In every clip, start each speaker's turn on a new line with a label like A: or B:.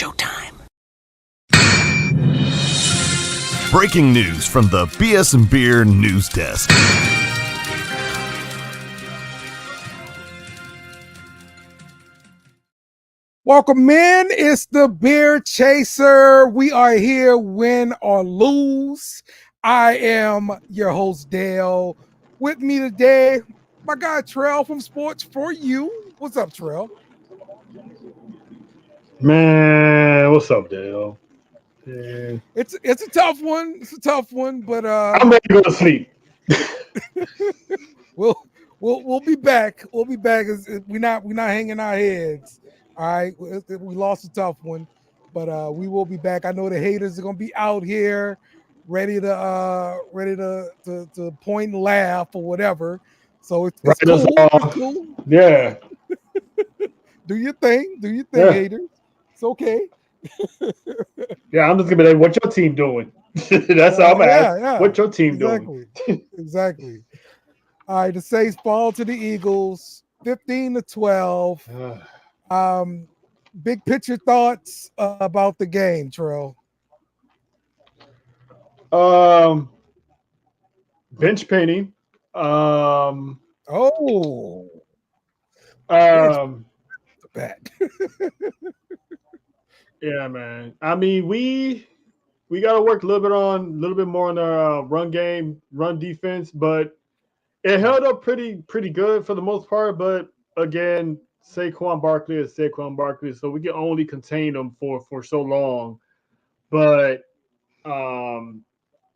A: showtime.
B: Breaking news from the BS and Beer News Desk.
C: Welcome in. It's the Beer Chaser. We are here, win or lose. I am your host, Dale. With me today, my guy Trell from Sports For You. What's up, Trell?
D: Man, what's up, Dale? Yeah.
C: It's a tough one. It's a tough one, but
D: I'm ready to go to sleep.
C: we'll be back. We'll be back. We're not hanging our heads. All right, we lost a tough one, but we will be back. I know the haters are gonna be out here, ready to point and laugh or whatever. So it's cool. It's cool.
D: Yeah.
C: Do your thing. Do your thing,
D: Yeah.
C: haters. It's okay.
D: Yeah, I'm just gonna be like, what your team doing? That's all I'm asking.
C: Yeah.
D: What your team doing?
C: Exactly. All right, the Saints fall to the Eagles, 15-12. Big picture thoughts about the game, Terrell.
D: Bench painting.
C: Back.
D: Yeah, man. I mean, we got to work a little bit more on our run game, run defense, but it held up pretty good for the most part. But again, Saquon Barkley is Saquon Barkley, so we can only contain him for so long. But I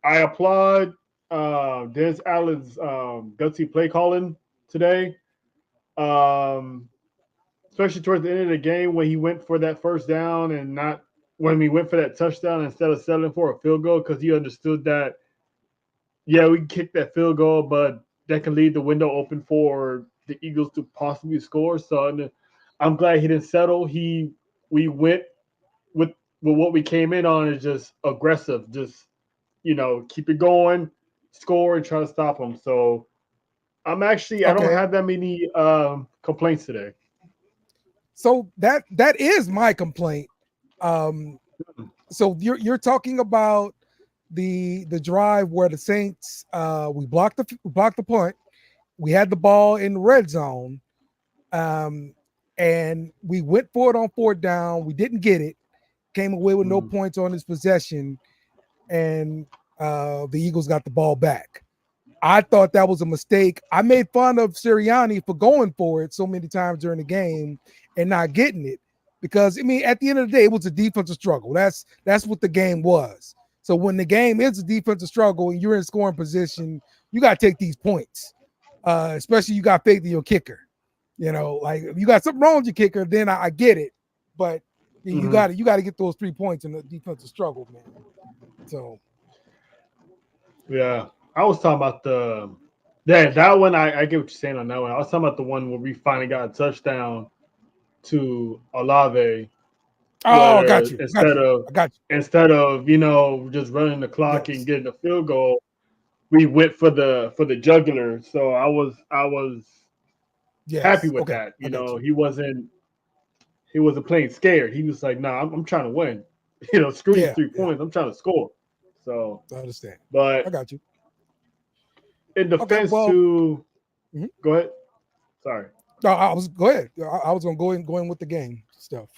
D: applaud Dennis Allen's gutsy play calling today, especially towards the end of the game when he went for that first down and not when we went for that touchdown instead of settling for a field goal, because he understood that, yeah, we can kick that field goal, but that can leave the window open for the Eagles to possibly score. So I'm glad he didn't settle. We went with what we came in on is just aggressive, just keep it going, score, and try to stop them. So I don't have that many complaints today.
C: So that is my complaint. So you're talking about the drive where the Saints we blocked the punt. We had the ball in the red zone, and we went for it on fourth down. We didn't get it. Came away with no points on his possession, and the Eagles got the ball back. I thought that was a mistake. I made fun of Sirianni for going for it so many times during the game and not getting it, because I mean, at the end of the day, it was a defensive struggle. That's what the game was. So when the game is a defensive struggle and you're in scoring position, you got to take these points. Especially you got faith in your kicker. Like if you got something wrong with your kicker, then I get it. But you got to get those 3 points in the defensive struggle, man. So
D: yeah, I was talking about that one. I get what you're saying on that one. I was talking about the one where we finally got a touchdown to Olave.
C: Oh, got you.
D: Instead of just running the clock and getting a field goal, we went for the jugular. So I was happy with that. He wasn't playing scared. He was like, "Nah, I'm trying to win. Screw these 3 points. I'm trying to score." So
C: I understand.
D: But
C: I got you.
D: In defense go ahead. Sorry.
C: No, go ahead. I was gonna go in with the game stuff.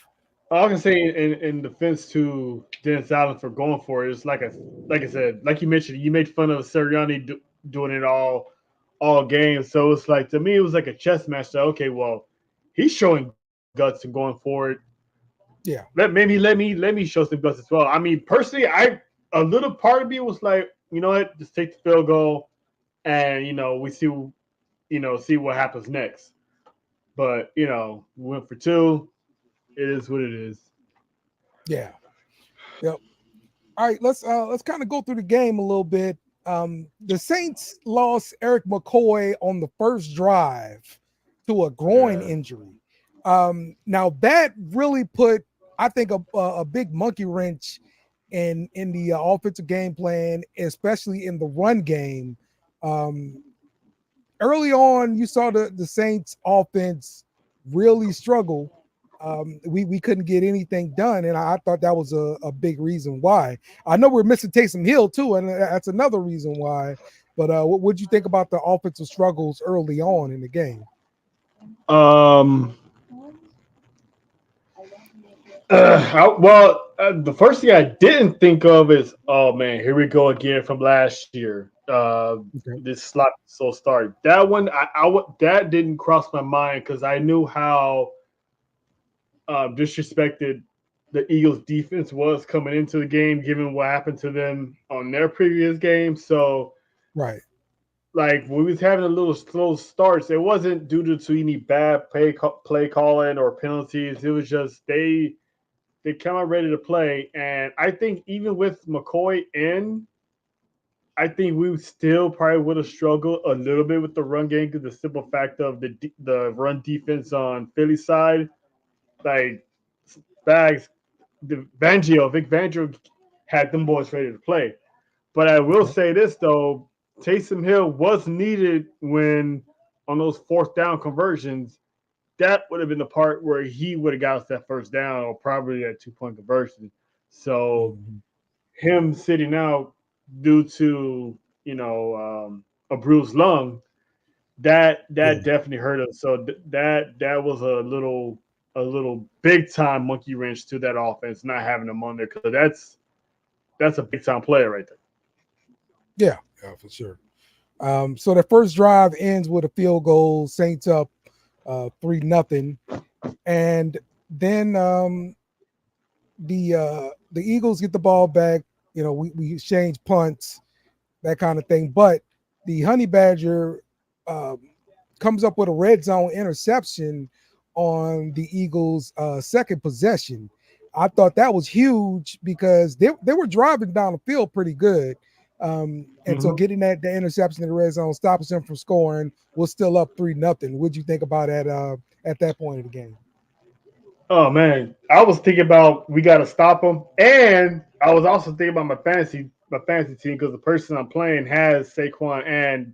D: I was gonna say in defense to Dennis Allen for going for it. It's like I said, like you mentioned, you made fun of Sirianni doing it all game. So it's like, to me, it was like a chess match. That, okay, well, he's showing guts and going for it.
C: Yeah.
D: Let me show some guts as well. I mean, personally, a little part of me was like, you know what, just take the field goal, and we see what happens next. But we went for 2. It is what it is.
C: Yeah. Yep. All right, let's kind of go through the game a little bit. The Saints lost Eric McCoy on the first drive to a groin injury. Now that really put, I think, a big monkey wrench in the offensive game plan, especially in the run game. Early on, you saw the Saints offense really struggle we couldn't get anything done, and I thought that was a big reason why. I know we're missing Taysom Hill too, and that's another reason why. But what would you think about the offensive struggles early on in the game?
D: Um, the first thing I didn't think of is, oh man, here we go again from last year.
C: Okay.
D: This slot so start. That one, that didn't cross my mind because I knew how disrespected the Eagles defense was coming into the game, given what happened to them on their previous game. So,
C: Right.
D: like when we was having a little slow starts, it wasn't due to any bad play calling or penalties. It was just they come out ready to play, and I think even with McCoy in, I think we still probably would have struggled a little bit with the run game because the simple fact of the run defense on Philly side, like Bags, Vic Fangio had them boys ready to play. But I will
C: Okay.
D: say this though, Taysom Hill was needed when on those fourth down conversions. That would have been the part where he would have got us that first down or probably that 2-point conversion. So
C: Mhm.
D: him sitting out due to a bruised lung, that
C: Yeah.
D: definitely hurt us. So that was a little big time monkey wrench to that offense not having him on there because that's a big time player right there.
C: Yeah, for sure. So the first drive ends with a field goal, Saints up 3-0, and then the Eagles get the ball back. You know, we exchange punts, that kind of thing. But the Honey Badger um, comes up with a red zone interception on the Eagles' second possession. I thought that was huge because they were driving down the field pretty good. And so
D: Mm-hmm.
C: getting the interception in the red zone stops them from scoring. We're still up 3-0. What'd you think about at that point of the game?
D: Oh man, I was thinking about we got to stop them, and I was also thinking about my fantasy team because the person I'm playing has Saquon and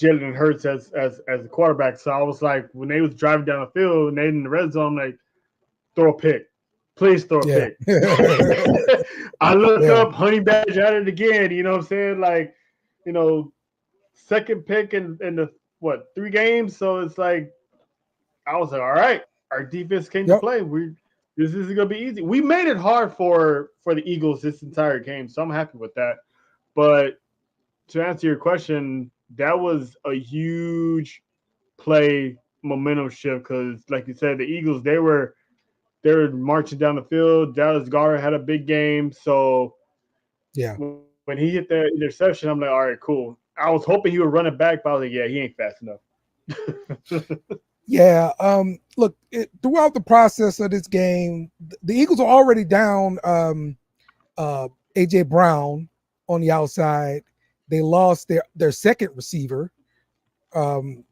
D: Jalen Hurts as the quarterback. So I was like, when they was driving down the field and they in the red zone, I'm like, throw a pick, please throw a
C: Yeah.
D: pick. I look
C: Yeah.
D: up Honey Badger at it again. You know what I'm saying? Like, you know, second pick in the what 3 games. So it's like I was like, all right, our defense came to
C: Yep.
D: play. This isn't gonna be easy. We made it hard for the Eagles this entire game, so I'm happy with that. But to answer your question, that was a huge play momentum shift because, like you said, the Eagles they were marching down the field. Dallas Goedert had a big game, so
C: Yeah.
D: when he hit the interception, I'm like, all right, cool. I was hoping he would run it back, but I was like, yeah, he ain't fast enough.
C: Yeah. Look, throughout the process of this game, the Eagles are already down AJ Brown on the outside. They lost their second receiver, um,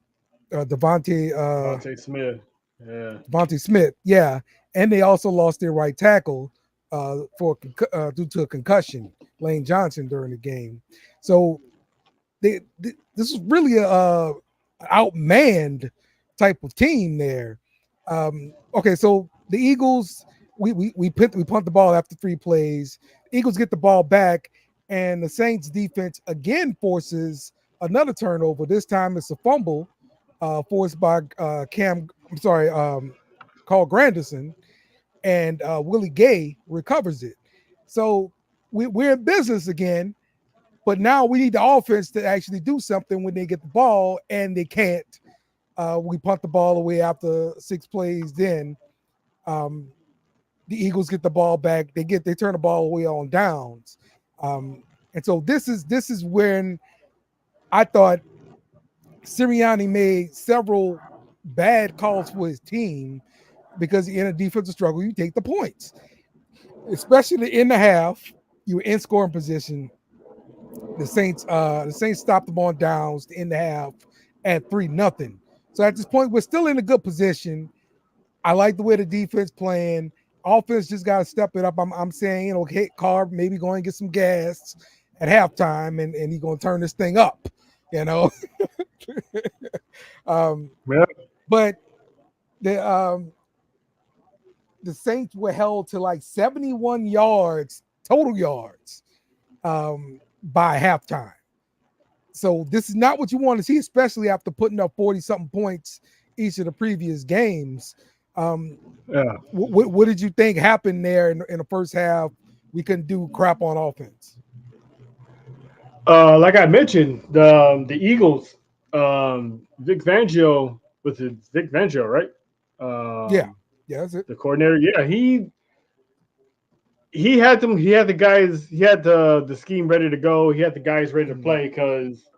D: Devontae Smith, yeah.
C: Devontae Smith. Yeah, and they also lost their right tackle due to a concussion, Lane Johnson, during the game. So this is really a outmanned type of team there. Okay, so the Eagles, we punt the ball after 3 plays. Eagles get the ball back, and the Saints defense again forces another turnover. This time it's a fumble forced by Carl Granderson, and Willie Gay recovers it. So we're in business again, but now we need the offense to actually do something when they get the ball, and they can't. We punt the ball away after 6 plays. Then um, the Eagles get the ball back. They turn the ball away on downs, and so this is when I thought Sirianni made several bad calls for his team because in a defensive struggle, you take the points, especially in the half. You're in scoring position. The Saints stopped them on downs in the half at 3-0. So at this point, we're still in a good position. I like the way the defense playing. Offense just got to step it up. I'm saying, hit Carr, maybe go and get some gas at halftime, and he's gonna turn this thing up, you know. um,
D: Yeah.
C: but the the Saints were held to like 71 yards, total yards, by halftime. So this is not what you want to see, especially after putting up 40-something points each of the previous games. What did you think happened there in the first half? We couldn't do crap on offense.
D: Like I mentioned, the Eagles, Vic Fangio, was it Vic Fangio, right?
C: Yeah, that's it.
D: The coordinator. Yeah, he had them. He had the guys. He had the scheme ready to go. He had the guys ready to play because,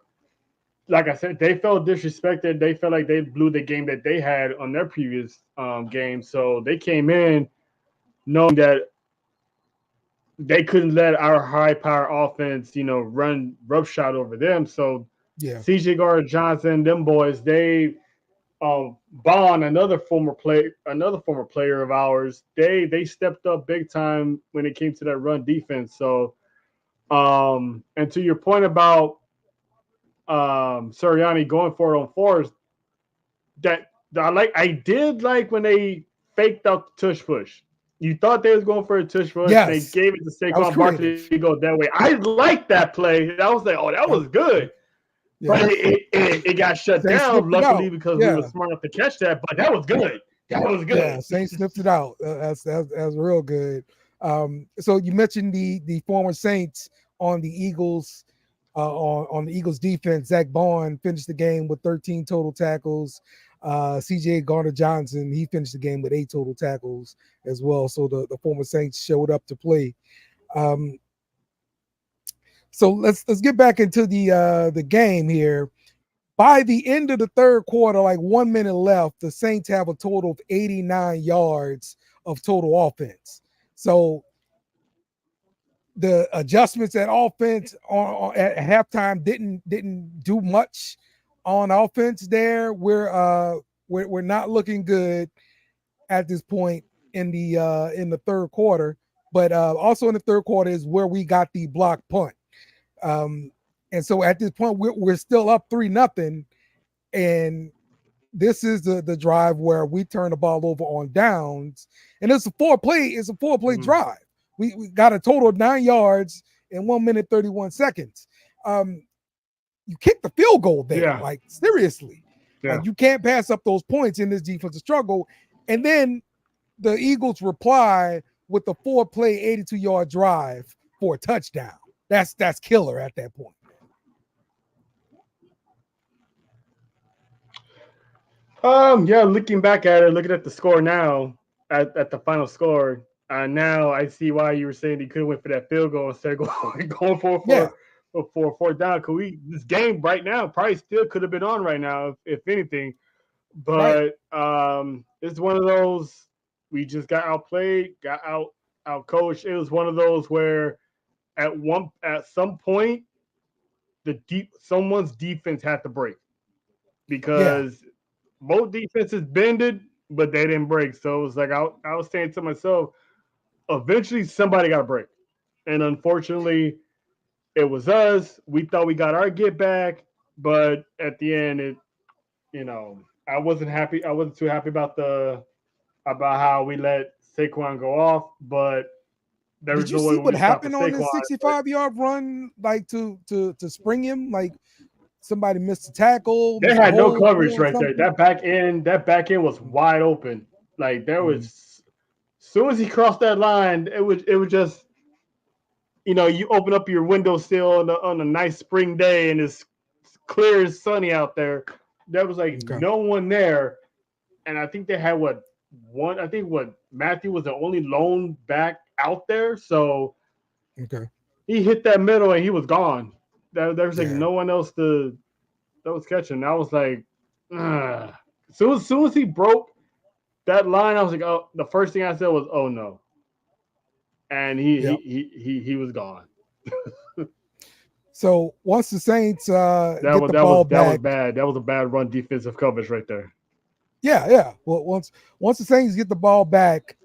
D: like I said, they felt disrespected. They felt like they blew the game that they had on their previous game. So they came in knowing that they couldn't let our high power offense, run roughshod over them. So CJ Gardner-Johnson, them boys, they Bond, another former player of ours, they stepped up big time when it came to that run defense. So and to your point about Sirianni going for it on fours, I did like when they faked out the tush push. You thought they was going for a tush push. Yes. They gave it to Saquon Barkley to go that way. I liked that play. I was like, oh, that was good. Yeah. But it got shut down, luckily, because we were smart enough to catch that. But that was good. That was good.
C: Yeah, Saints sniffed it out. That's real good. So you mentioned the former Saints on the Eagles, on the Eagles defense. Zach Bond finished the game with 13 total tackles. CJ Gardner-Johnson, he finished the game with 8 total tackles as well. So the former Saints showed up to play. So let's get back into the game here. By the end of the third quarter, like 1 minute left, the Saints have a total of 89 yards of total offense. So the adjustments at offense at halftime didn't do much on offense there. We're not looking good at this point in the third quarter, but also in the third quarter is where we got the block punt. And so at this point we're still up 3-0, and this is the drive where we turn the ball over on downs, and it's a four-play drive. We got a total of 9 yards in 1 minute 31 seconds. You kick the field goal there, like seriously. Like, you can't pass up those points in this defensive struggle. And then the Eagles reply with the 4-play 82-yard drive for a touchdown. That's killer at that point.
D: Looking back at it, looking at the score now, at the final score, now I see why you were saying he could have went for that field goal instead of going for a fourth down. Because this game right now probably still could have been on right now, if anything. But it's one of those, we just got outplayed, got out coached. It was one of those where at some point someone's defense had to break, because both defenses bended, but they didn't break. So it was like I was saying to myself, eventually somebody got to break. And unfortunately, it was us. We thought we got our get back, but at the end, I wasn't happy. I wasn't too happy about how we let Saquon go off. But there was no way. Did you see
C: what happened on the 65-yard run, like to spring him? Like, somebody missed a tackle.
D: They had no coverage right there. That back end was wide open. Like, there was, as soon as he crossed that line, it was just, you open up your windowsill on a nice spring day and it's clear as sunny out there. There was no one there. And I think they had Matthew was the only lone back out there. So he hit that middle and he was gone. There was no one else that was catching. I was like, ugh. As soon as he broke that line, I was like, oh, the first thing I said was, oh no. And he was gone.
C: So once the Saints get the ball back,
D: that was bad. That was a bad run defensive coverage right there.
C: Yeah. Well, once the Saints get the ball back,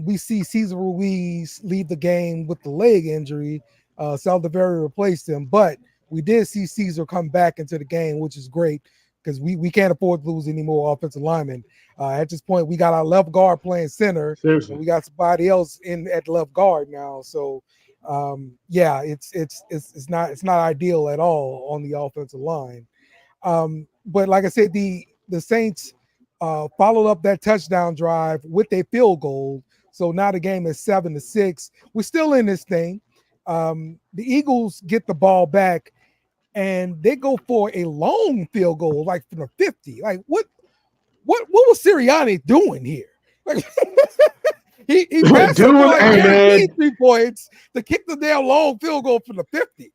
C: we see Cesar Ruiz leave the game with the leg injury. Saldiveri replaced him, but we did see Cesar come back into the game, which is great. because we can't afford to lose any more offensive linemen. At this point, we got our left guard playing center,
D: Seriously.
C: and we got somebody else in at left guard now. So, yeah, it's not ideal at all on the offensive line. But like I said, the Saints followed up that touchdown drive with a field goal. So now the game is 7-6. We're still in this thing. The Eagles get the ball back, and they go for a long field goal, like from the 50. Like what was Sirianni doing here? Like he passed
D: Dude,
C: like
D: hey,
C: 3 points to kick the damn long field goal from the 50.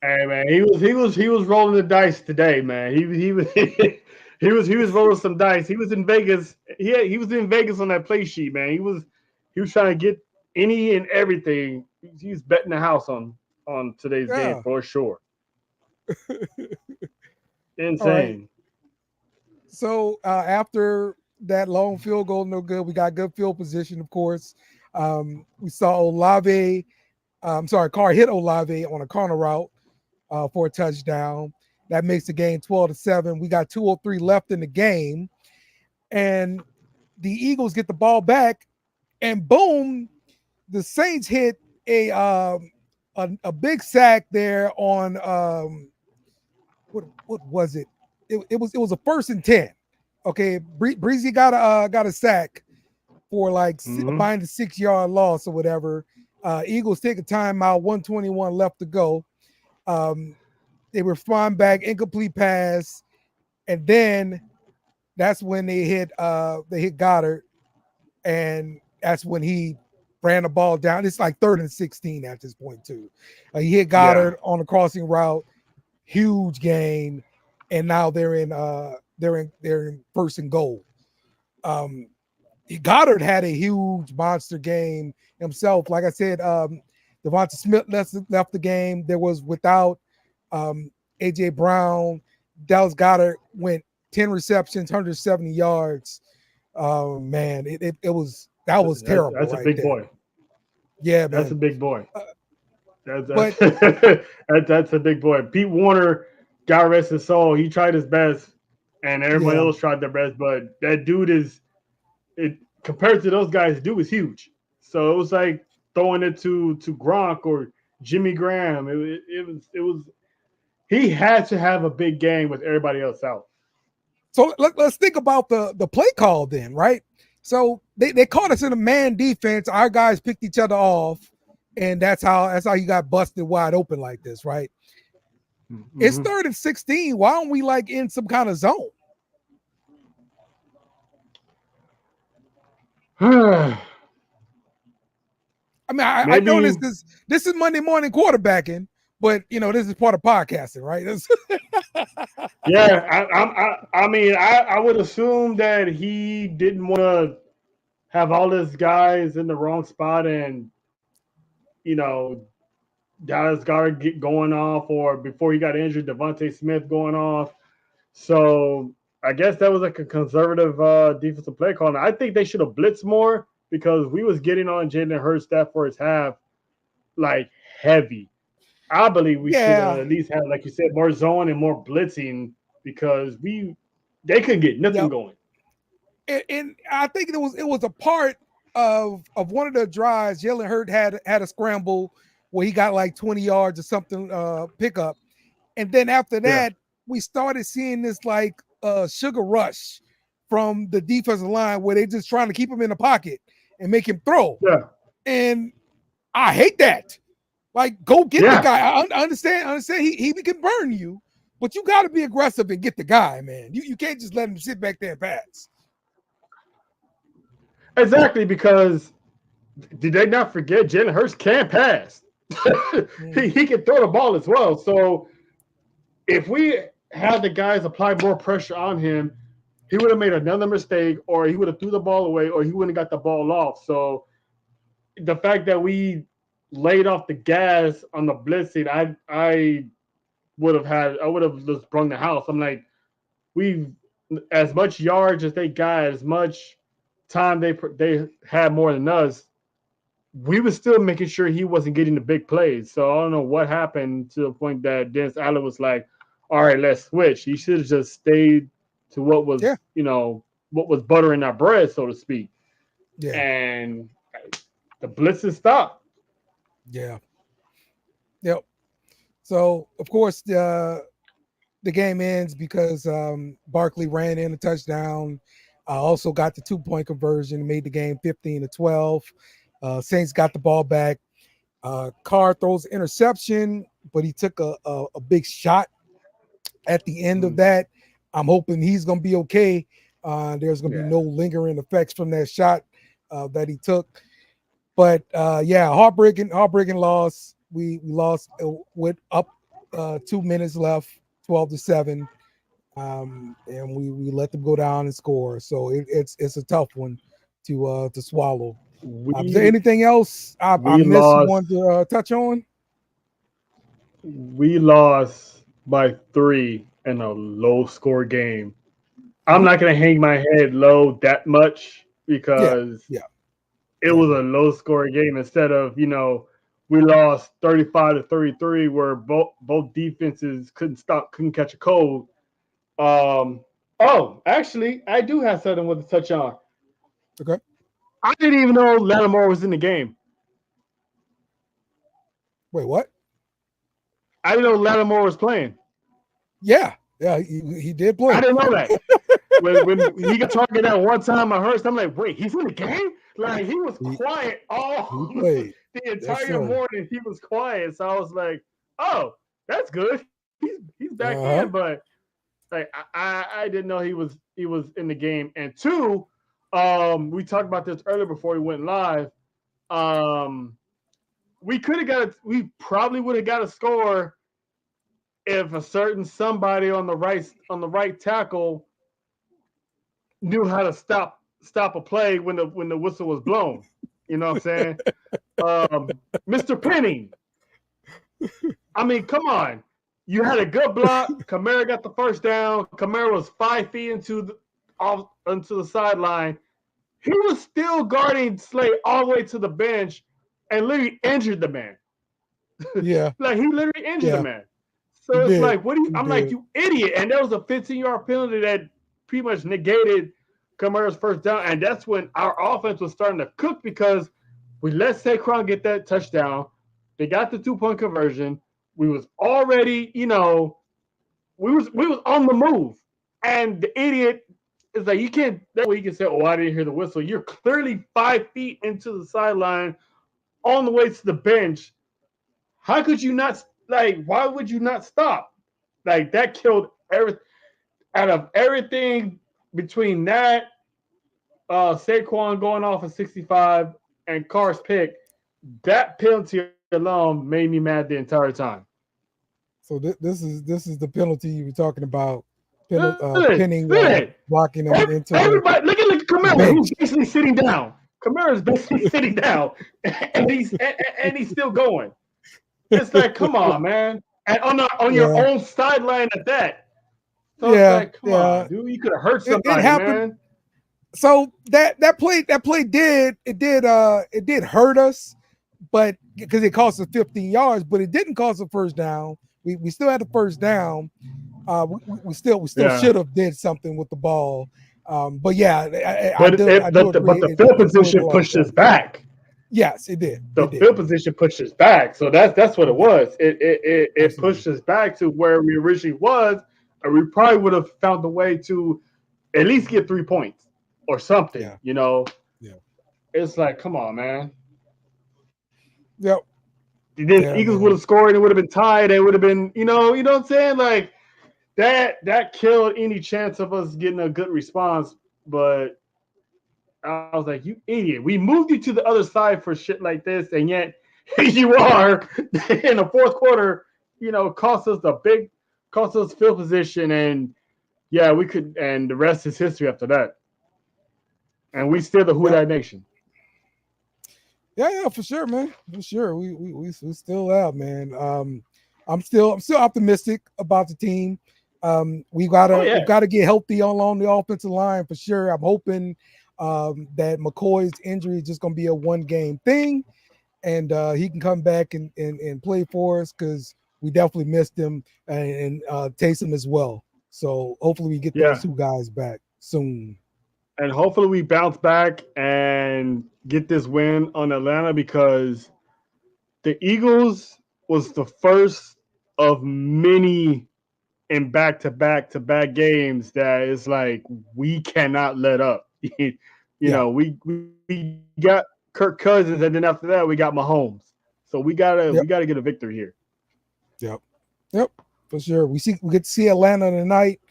D: Hey man, he was rolling the dice today, man. He was he was rolling some dice. He was in Vegas. He was in Vegas on that play sheet, man. He was trying to get any and everything. He's betting the house on today's game for sure. Insane.
C: Right. So after that long field goal, no good. We got good field position, of course. We saw Olave. Carr hit Olave on a corner route for a touchdown. That makes the game 12-7. We got 2:03 left in the game, and the Eagles get the ball back, and boom, the Saints hit a big sack there on what was it? It was a 1st and 10. Okay, Breezy got a sack for like behind the 6-yard loss or whatever. Eagles take a timeout, 1:21 left to go. They respond back, incomplete pass, and then that's when they hit Goddard, and that's when he ran the ball down. It's like 3rd and 16 at this point too. He hit Goddard on the crossing route, huge gain, and now they're in 1st and goal. Goddard had a huge monster game himself. Like I said, Devonta Smith left the game. There was without A.J. Brown. Dallas Goedert went 10 receptions, 170 yards. Man, that was terrible.
D: That's a big boy.
C: Yeah, man.
D: That's a big boy. That's a big boy. Pete Warner, God rest his soul, he tried his best, and everybody else tried their best. But that dude compared to those guys, the dude was huge. So it was like throwing it to Gronk or Jimmy Graham. It was he had to have a big game with everybody else out.
C: So let's think about the play call then, right? So they caught us in a man defense. Our guys picked each other off, and that's how you got busted wide open like this, right? Mm-hmm. It's 3rd and 16. Why don't we like in some kind of zone? I mean, I know this is Monday morning quarterbacking, but this is part of podcasting, right?
D: Yeah, I mean, I would assume that he didn't want to have all his guys in the wrong spot, and Dallas Goedert get going off, or before he got injured, Devontae Smith going off. So I guess that was like a conservative defensive play call. And I think they should have blitzed more, because we was getting on Jalen Hurts that first half like heavy. I believe we should have at least have, like you said, more zone and more blitzing, because they couldn't get nothing going.
C: And I think it was a part of one of the drives. Jalen Hurts had a scramble where he got like 20 yards or something pickup, and then after that we started seeing this like sugar rush from the defensive line where they just trying to keep him in the pocket and make him throw.
D: Yeah,
C: and I hate that. Like, go get the guy. I understand. He can burn you, but you got to be aggressive and get the guy, man. You can't just let him sit back there and pass.
D: Exactly, because did they not forget Jalen Hurts can pass? He can throw the ball as well. So if we had the guys apply more pressure on him, he would have made another mistake, or he would have threw the ball away, or he wouldn't have got the ball off. So the fact that we laid off the gas on the blitzing, I would have just sprung the house. I'm like, we've as much yards as they got, as much time they had more than us, we were still making sure he wasn't getting the big plays. So I don't know what happened to the point that Dennis Allen was like, all right, let's switch. He should have just stayed to what
C: Yeah.
D: was, what was buttering our bread, so to speak.
C: Yeah.
D: And the blitzes stopped.
C: Yeah. Yep. So of course the game ends because Barkley ran in a touchdown. Also got the 2-point conversion, made the game 15-12. Saints got the ball back. Carr throws interception, but he took a big shot at the end of that. I'm hoping he's going to be okay. There's going to be no lingering effects from that shot that he took. But heartbreaking loss. We lost with up 2 minutes left, 12-7, and we let them go down and score. So it's a tough one to swallow. Is there anything else I missed you want to touch on?
D: We lost by 3 in a low score game. I'm not going to hang my head low that much because it was a low score game instead of, we lost 35-33 where both defenses couldn't catch a cold. Actually, I do have something with to touch on.
C: Okay.
D: I didn't even know Lattimore was in the game.
C: Wait, what?
D: I didn't know Lattimore was playing.
C: Yeah, he did play.
D: I didn't know that. when he got talking that one time, I heard something like, "Wait, he's in the game?" Like he was quiet all the entire morning. He was quiet, so I was like, "Oh, that's good. He's back in." But like, I didn't know he was in the game. And 2, we talked about this earlier before we went live. We probably would have got a score if a certain somebody on the right tackle knew how to stop a play when the whistle was blown. You know what I'm saying? Mr. Penning. I mean, come on. You had a good block. Kamara got the first down. Kamara was 5 feet into the sideline. He was still guarding Slay all the way to the bench and literally injured the man.
C: Yeah.
D: Like he literally injured the man. So it's like, like, you idiot. And that was a 15-yard penalty that pretty much negated Kamara's first down. And that's when our offense was starting to cook because we let Saquon get that touchdown. They got the 2-point conversion. We was already, we was on the move. And the idiot is like, you can't, that way you can say, oh, I didn't hear the whistle. You're clearly 5 feet into the sideline on the way to the bench. How could you not, why would you not stop? Like, that killed everything. Out of everything between that, Saquon going off of 65 and Carr's pick, that penalty alone made me mad the entire time.
C: So this is the penalty you were talking about. Penning blocking him into
D: everybody. Look at Kamara. He's basically sitting down. Kamara's basically sitting down, and he's still going. It's like, come on, man, and on your own sideline at that. So it's like, come on, dude, you could have hurt somebody, man.
C: So that play did hurt us, but because it cost us 15 yards, but it didn't cost a first down. We still had the first down. We still should have did something with the ball. But the
D: field position pushed us back.
C: Yes, it did.
D: The field position pushed us back. So that's what it was. It pushed us back to where we originally was, and we probably would have found a way to at least get 3 points or something. Yeah. It's like, come on, man.
C: Yep.
D: Then Eagles would have scored. It would have been tied. It would have been, you know what I'm saying? Like that killed any chance of us getting a good response. But I was like, you idiot. We moved you to the other side for shit like this. And yet you are in the fourth quarter, cost us field position. And we could, and the rest is history after that. And we still the Who Dat Nation.
C: Yeah, for sure, man. For sure. We still out, man. I'm still optimistic about the team. We gotta get healthy along the offensive line for sure. I'm hoping that McCoy's injury is just gonna be a 1-game thing, and he can come back and play for us because we definitely missed him and Taysom as well. So hopefully we get those two guys back soon.
D: And hopefully we bounce back and get this win on Atlanta, because the Eagles was the first of many in back-to-back games that is like, we cannot let up. You know, we got Kirk Cousins, and then after that we got Mahomes. So we gotta get a victory here.
C: Yep, for sure. We get to see Atlanta tonight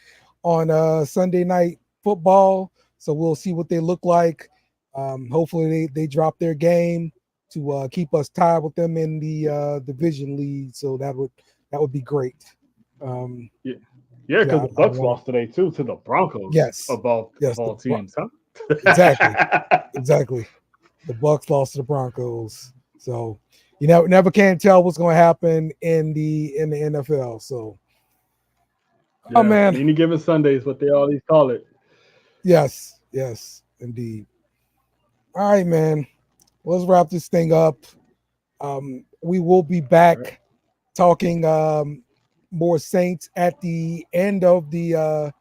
C: on Sunday Night Football. So we'll see what they look like. Hopefully they drop their game to keep us tied with them in the division lead. So that would be great.
D: Because the Bucs lost today too to the Broncos.
C: Yes,
D: of all teams, huh?
C: Exactly. The Bucs lost to the Broncos. So you never can tell what's going to happen in the NFL. So, oh man,
D: any given Sunday is what they always call it.
C: Yes, indeed. All right, man. Let's wrap this thing up. We will be back talking more Saints at the end of the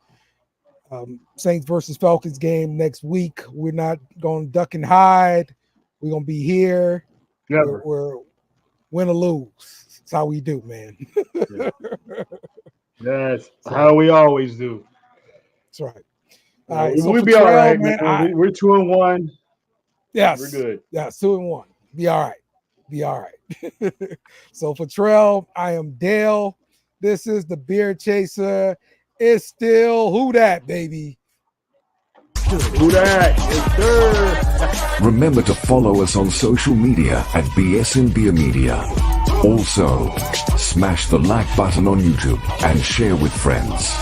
C: Saints versus Falcons game next week. We're not going to duck and hide. We're going to be here.
D: Never.
C: We're win or lose. That's how we do, man.
D: That's how we always do.
C: That's right. All right, so
D: we'll be all right,
C: man.
D: We're 2-1.
C: Yes,
D: we're good.
C: Yeah, 2-1. Be all right. So for Trell, I am Dale. This is the Beer Chaser. It's still who that, baby.
D: Who that? Yes, sir.
A: Remember to follow us on social media at BS Beer Media. Also, smash the like button on YouTube and share with friends.